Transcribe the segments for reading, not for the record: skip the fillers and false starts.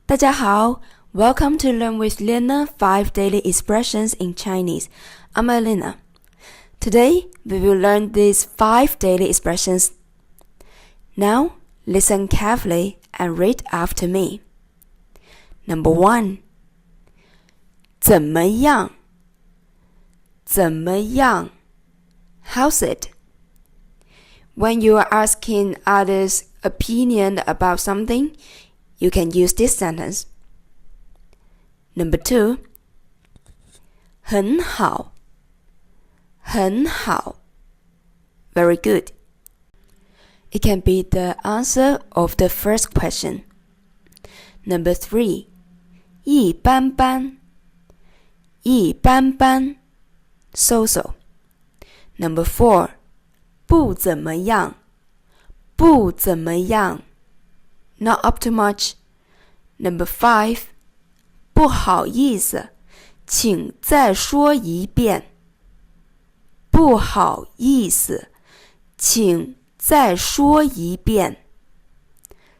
大家好 Welcome to Learn with Lena 5 Daily Expressions in Chinese. I'm Elena. Today, we will learn these 5 daily expressions. Now, listen carefully and read after me. Number 1. 怎么样？怎么样？ How's it? When you are asking others' opinion about something, you can use this sentence. Number 2. 很好，很好。Very good. It can be the answer of the first question. Number 3. 一般般，一般般。So-so. Number 4. 不怎么样，不怎么样。Not up to much. Number 5. 不好意思，请再说一遍。不好意思，请再说一遍。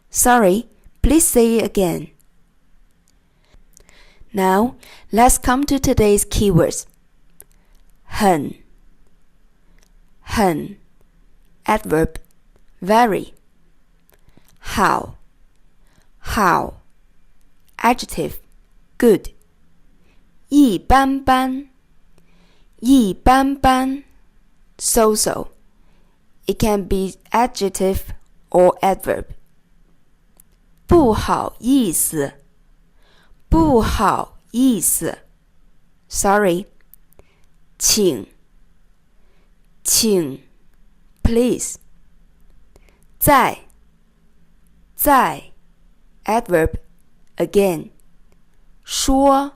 Sorry, please say it again. Now, let's come to today's keywords. 很 adverb, very. 好 adjective, good. 一般般 so-so. It can be adjective or adverb. 不好意思 Sorry. 请 please. 在 adverb, again. 说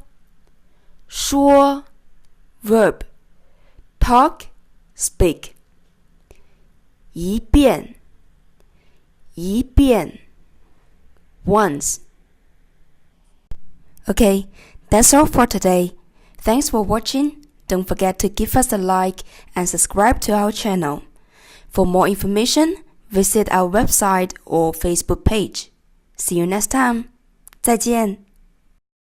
verb. Talk, speak. 一遍 once. Okay, that's all for today. Thanks for watching. Don't forget to give us a like and subscribe to our channel. For more information, visit our website or Facebook page. See you next time. 再见。